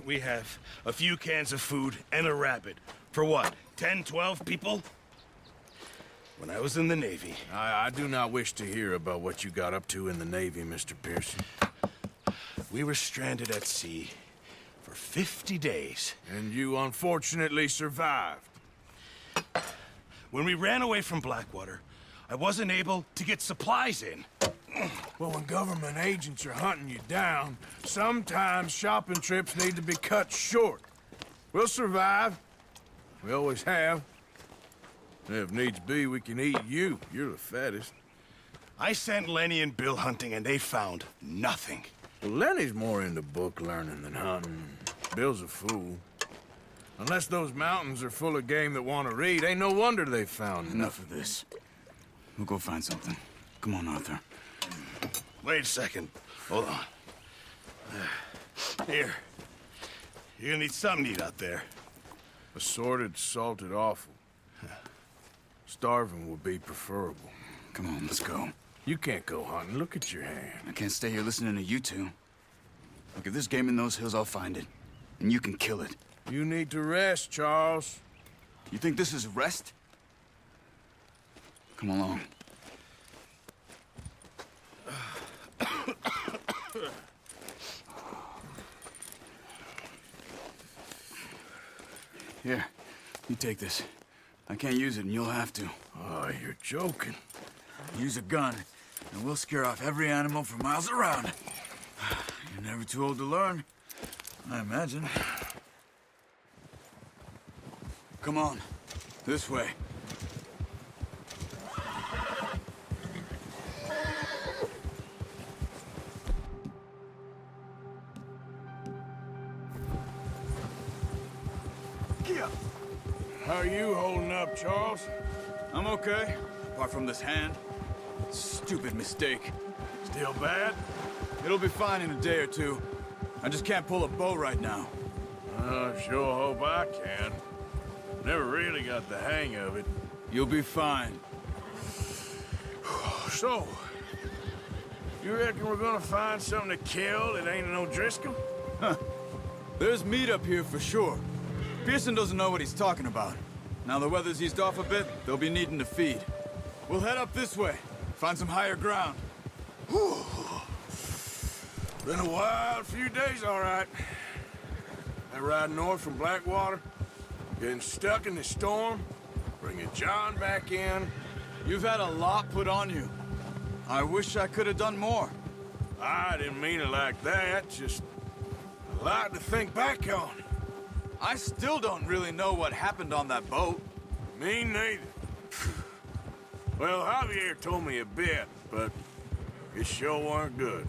we have a few cans of food and a rabbit. For what, 10, 12 people? When I was in the Navy... I do not wish to hear about what you got up to in the Navy, Mr. Pearson. We were stranded at sea for 50 days. And you unfortunately survived. When we ran away from Blackwater, I wasn't able to get supplies in. Well, when government agents are hunting you down, sometimes shopping trips need to be cut short. We'll survive. We always have. If needs be, we can eat you. You're the fattest. I sent Lenny and Bill hunting, and they found nothing. Well, Lenny's more into book learning than hunting. Bill's a fool. Unless those mountains are full of game that want to read, ain't no wonder they found Enough of this. We'll go find something. Come on, Arthur. Wait a second. Hold on. Here. You're gonna need something to eat out there. Assorted, salted offal. Starving would be preferable. Come on, let's go. You can't go hunting. Look at your hand. I can't stay here listening to you two. Look, if there's game in those hills, I'll find it. And you can kill it. You need to rest, Charles. You think this is rest? Come along. Here, you take this. I can't use it, and you'll have to. Oh, you're joking. Use a gun, and we'll scare off every animal for miles around. You're never too old to learn, I imagine. Come on, this way. How are you holding up, Charles? I'm okay, apart from this hand. Stupid mistake. Still bad? It'll be fine in a day or two. I just can't pull a bow right now. I sure hope I can. Never really got the hang of it. You'll be fine. So, you reckon we're gonna find something to kill that ain't no Driscoll? Huh. There's meat up here for sure. Pearson doesn't know what he's talking about. Now the weather's eased off a bit, they'll be needing to feed. We'll head up this way, find some higher ground. Whew. Been a wild few days, all right. That ride north from Blackwater, getting stuck in the storm, bringing John back in. You've had a lot put on you. I wish I could have done more. I didn't mean it like that, just a lot to think back on. I still don't really know what happened on that boat. Me neither. Well, Javier told me a bit, but it sure weren't good.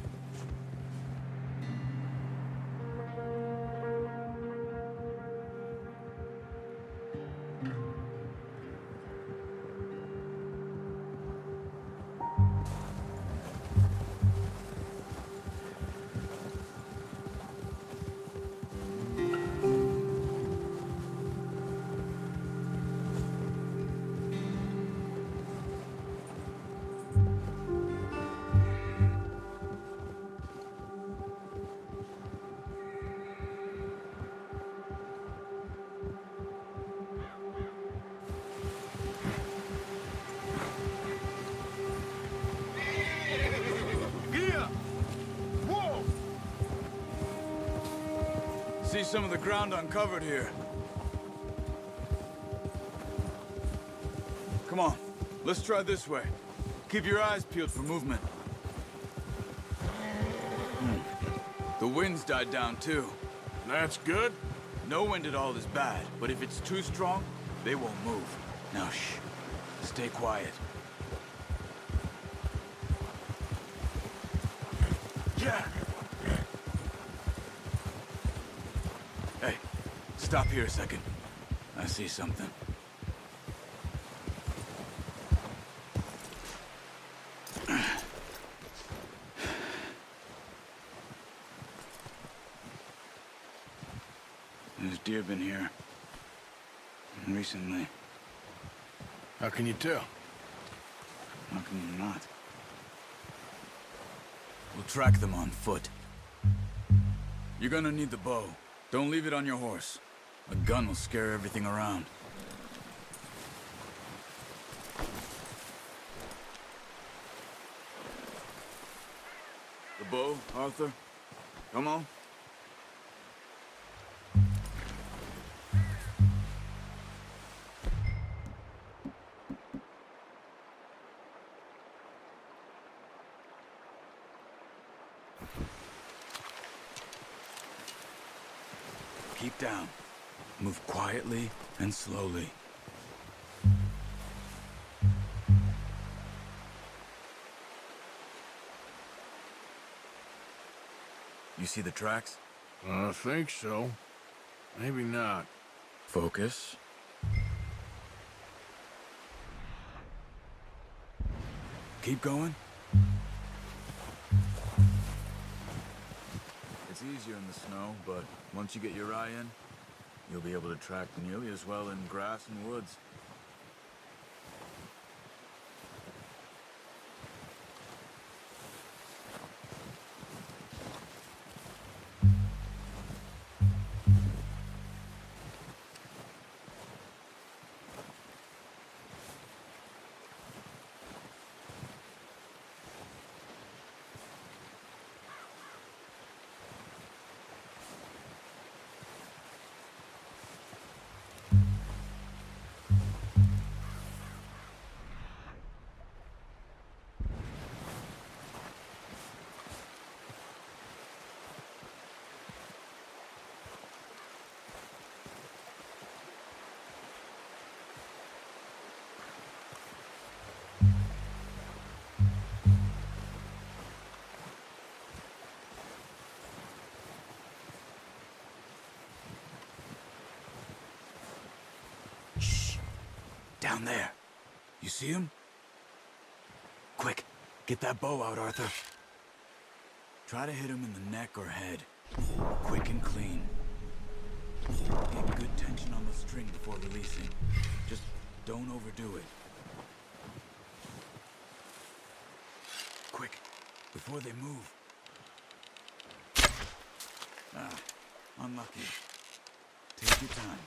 See some of the ground uncovered here. Come on, let's try this way. Keep your eyes peeled for movement. The wind's died down too. That's good. No wind at all is bad, but if it's too strong, they won't move. Now shh, stay quiet. Yeah. Hey, stop here a second. I see something. There's deer been here. Recently. How can you tell? How can you not? We'll track them on foot. You're gonna need the bow. Don't leave it on your horse. A gun will scare everything around. The bow, Arthur? Come on. Keep down. Move quietly and slowly. You see the tracks? I think so. Maybe not. Focus. Keep going. It's easier in the snow, but once you get your eye in, you'll be able to track nearly as well in grass and woods. Down there. You see him? Quick, get that bow out, Arthur. Try to hit him in the neck or head. Quick and clean. Get good tension on the string before releasing. Just don't overdo it. Quick, before they move. Ah, unlucky. Take your time.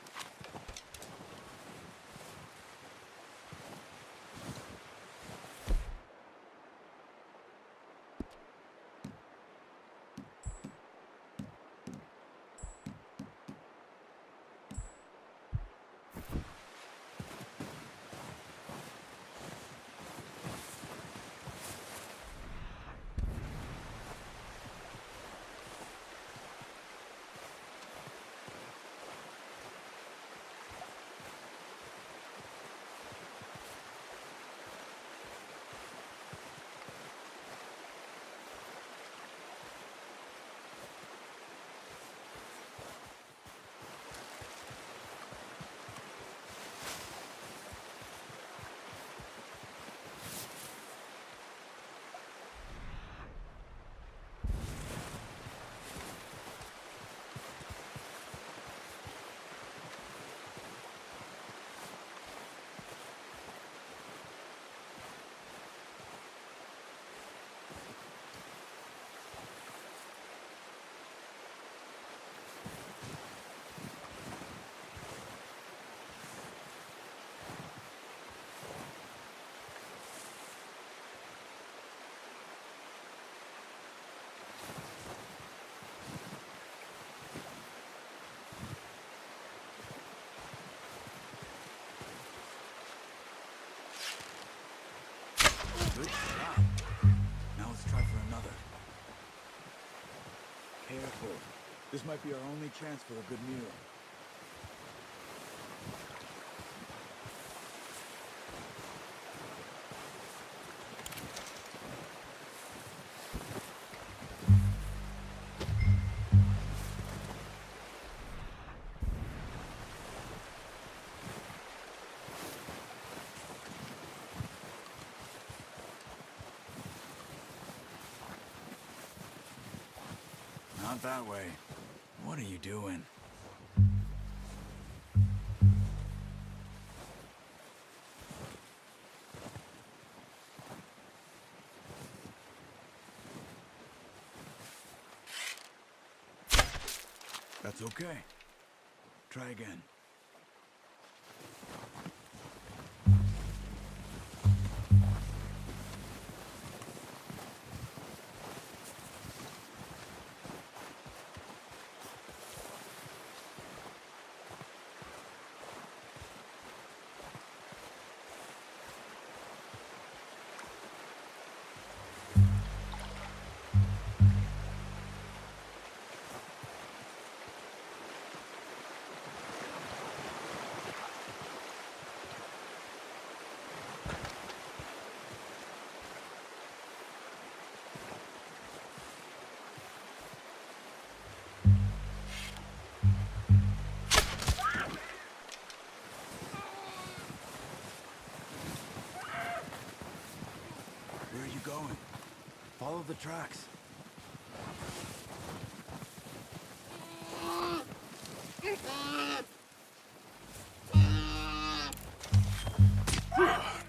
Good shot. Now let's try for another. Careful. This might be our only chance for a good meal. Not that way. What are you doing? That's okay. Try again. Where are you going? Follow the tracks.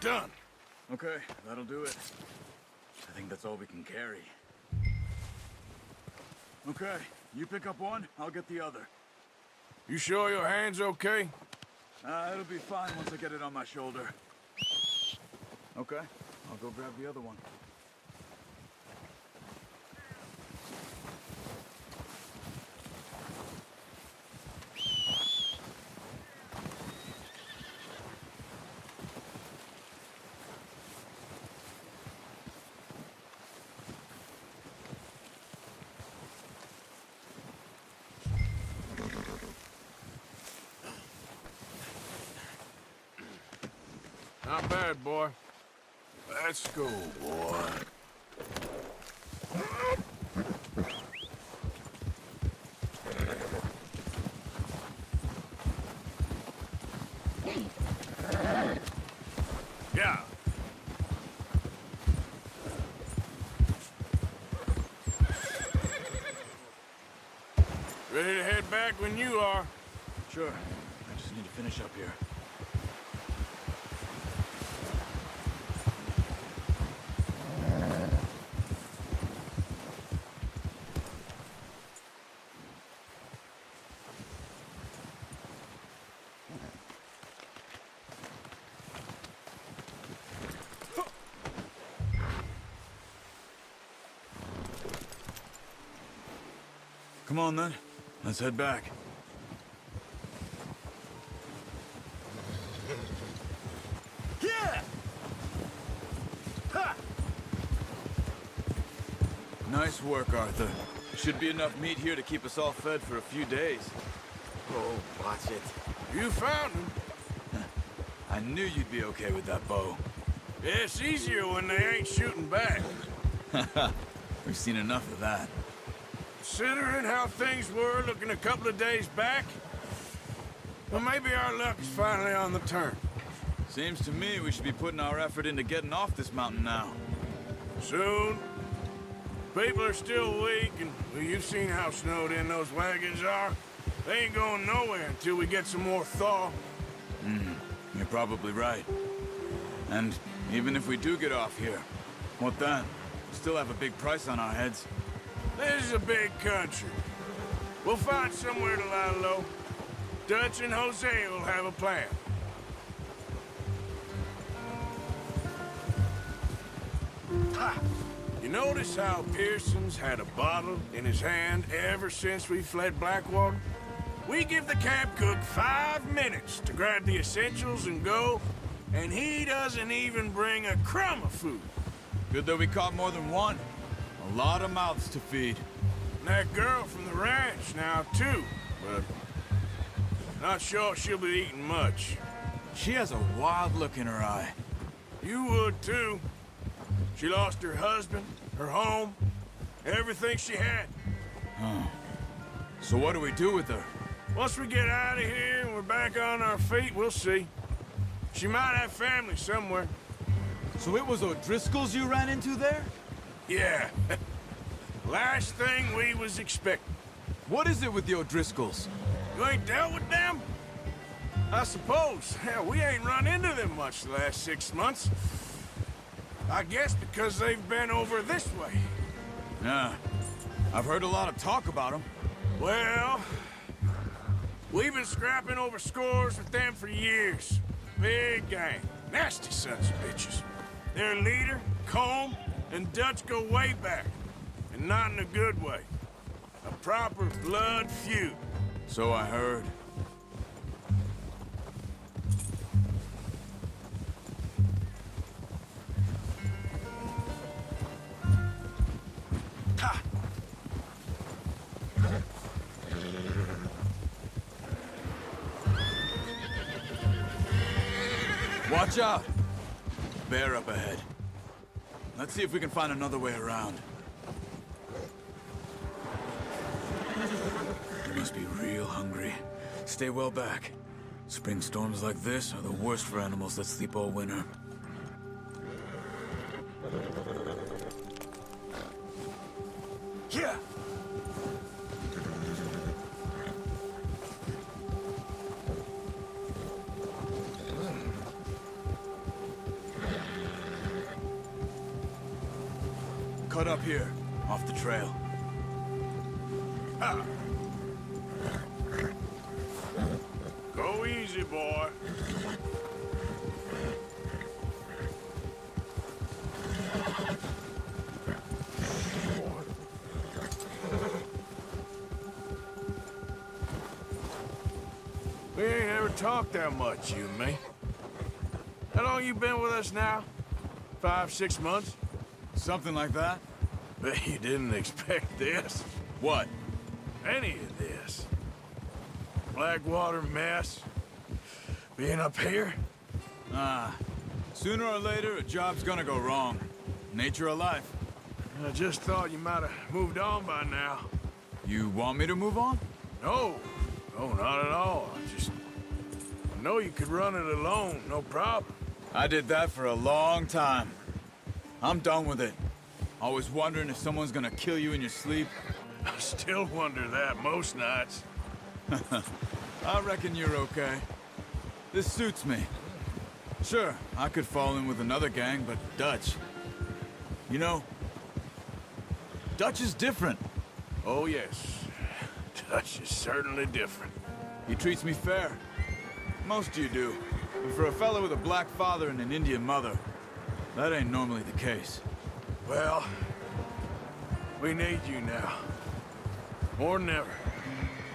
Done. Okay, that'll do it. I think that's all we can carry. Okay, you pick up one, I'll get the other. You sure your hand's okay? It'll be fine once I get it on my shoulder. Okay, I'll go grab the other one. Not bad, boy. Let's go, boy. Yeah. Ready to head back when you are. Sure, I just need to finish up here. Come on, then. Let's head back. Yeah! Ha! Nice work, Arthur. Should be enough meat here to keep us all fed for a few days. Oh, watch it. You found him. I knew you'd be okay with that bow. Yeah, it's easier when they ain't shooting back. We've seen enough of that. Considering how things were looking a couple of days back, well, maybe our luck is finally on the turn. Seems to me we should be putting our effort into getting off this mountain now. Soon. People are still weak, and well, you've seen how snowed in those wagons are. They ain't going nowhere until we get some more thaw. You're probably right. And even if we do get off here, what then? We still have a big price on our heads. This is a big country. We'll find somewhere to lie low. Dutch and Jose will have a plan. Ha! You notice how Pearson's had a bottle in his hand ever since we fled Blackwater? We give the camp cook 5 minutes to grab the essentials and go, and he doesn't even bring a crumb of food. Good that we caught more than one. A lot of mouths to feed. And that girl from the ranch now, too, but not sure she'll be eating much. She has a wild look in her eye. You would, too. She lost her husband, her home, everything she had. So what do we do with her? Once we get out of here and we're back on our feet, we'll see. She might have family somewhere. So it was O'Driscoll's you ran into there? Yeah. Last thing we was expecting. What is it with the O'Driscolls? You ain't dealt with them? I suppose. Hell, we ain't run into them much the last 6 months. I guess because they've been over this way. Yeah. I've heard a lot of talk about them. Well, We've been scrapping over scores with them for years. Big gang. Nasty sons of bitches. Their leader, Combe, and Dutch go way back. And not in a good way. A proper blood feud. So I heard. Ha! Watch out! Bear up ahead. Let's see if we can find another way around. You must be real hungry. Stay well back. Spring storms like this are the worst for animals that sleep all winter. Yeah! Cut up here, off the trail. Ha! Go easy, boy. We ain't ever talked that much, you and me. How long you been with us now? 5, 6 months? Something like that? Bet you didn't expect this. What? Any of this. Blackwater mess. Being up here? Sooner or later, a job's gonna go wrong. Nature of life. I just thought you might have moved on by now. You want me to move on? No. No, not at all. I know you could run it alone, no problem. I did that for a long time. I'm done with it. Always wondering if someone's gonna kill you in your sleep. I still wonder that most nights. I reckon you're okay. This suits me. Sure, I could fall in with another gang, but Dutch... You know, Dutch is different. Oh, yes. Dutch is certainly different. He treats me fair. Most of you do. And for a fellow with a black father and an Indian mother, that ain't normally the case. Well, we need you now. More than ever.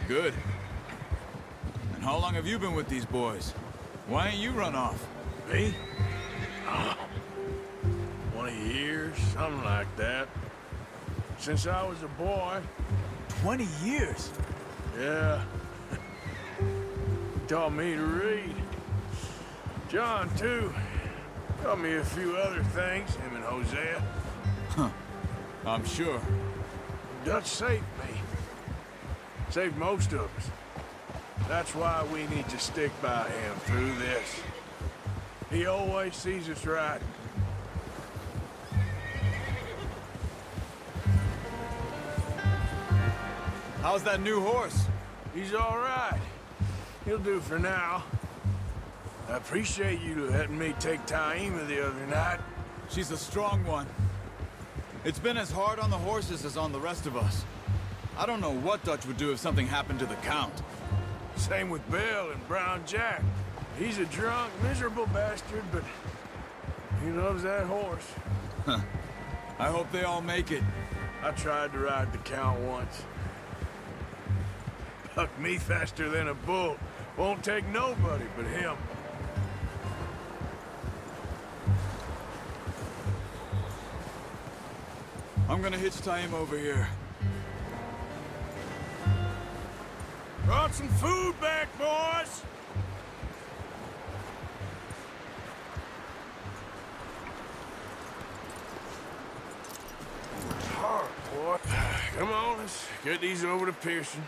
Good. And how long have you been with these boys? Why ain't you run off? Me? 20 years, something like that. Since I was a boy. 20 years? Yeah. Taught me to read. John, too. Taught me a few other things, him and Hosea. I'm sure. Dutch saved me. Saved most of us. That's why we need to stick by him through this. He always sees us right. How's that new horse? He's all right. He'll do for now. I appreciate you letting me take Taima the other night. She's a strong one. It's been as hard on the horses as on the rest of us. I don't know what Dutch would do if something happened to the Count. Same with Bill and Brown Jack. He's a drunk, miserable bastard, but he loves that horse. I hope they all make it. I tried to ride the Count once. Bucked me faster than a bull. Won't take nobody but him. I'm gonna hitch Taima over here. Brought some food back, boys! Hard, boy. Come on, let's get these over to Pearson.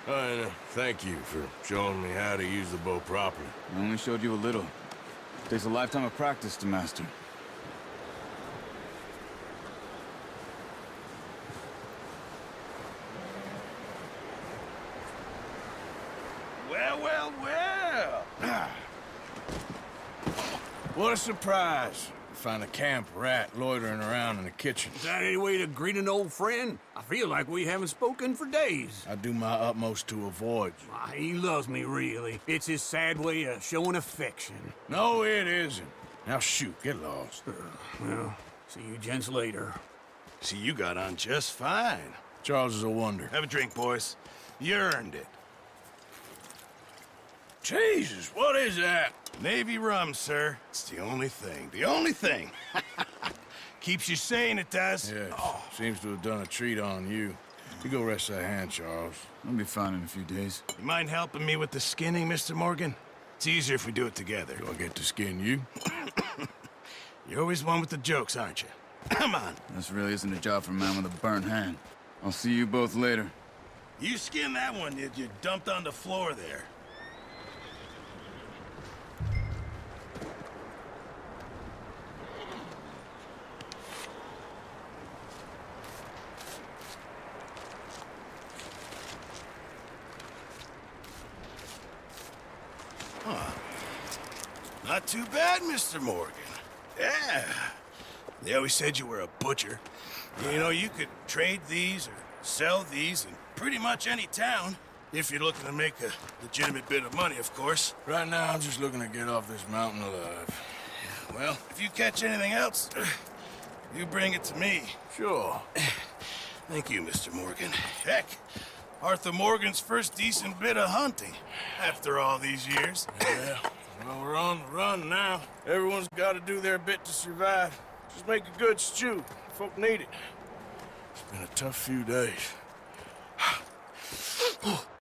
And thank you for showing me how to use the bow properly. I only showed you a little. Takes a lifetime of practice to master. Well, well, well! What a surprise. Find a camp rat loitering around in the kitchen. Is that any way to greet an old friend? I feel like we haven't spoken for days. I do my utmost to avoid you. He loves me, really. It's his sad way of showing affection. No, it isn't. Now shoot, get lost. Well, see you gents later. See, you got on just fine. Charles is a wonder. Have a drink, boys. You earned it. Jesus, what is that? Navy rum, sir. It's the only thing. The only thing. Keeps you sane, it does. Yes, seems to have done a treat on you. You go rest that hand, Charles. I'll be fine in a few days. You mind helping me with the skinning, Mr. Morgan? It's easier if we do it together. Do I get to skin you? You're always one with the jokes, aren't you? Come on. This really isn't a job for a man with a burnt hand. I'll see you both later. You skin that one you dumped on the floor there. Not too bad, Mr. Morgan. Yeah. They always said you were a butcher. You know, you could trade these or sell these in pretty much any town. If you're looking to make a legitimate bit of money, of course. Right now, I'm just looking to get off this mountain alive. Well, if you catch anything else, you bring it to me. Sure. Thank you, Mr. Morgan. Heck, Arthur Morgan's first decent bit of hunting after all these years. Yeah. Well, we're on the run now. Everyone's got to do their bit to survive. Just make a good stew. Folk need it. It's been a tough few days.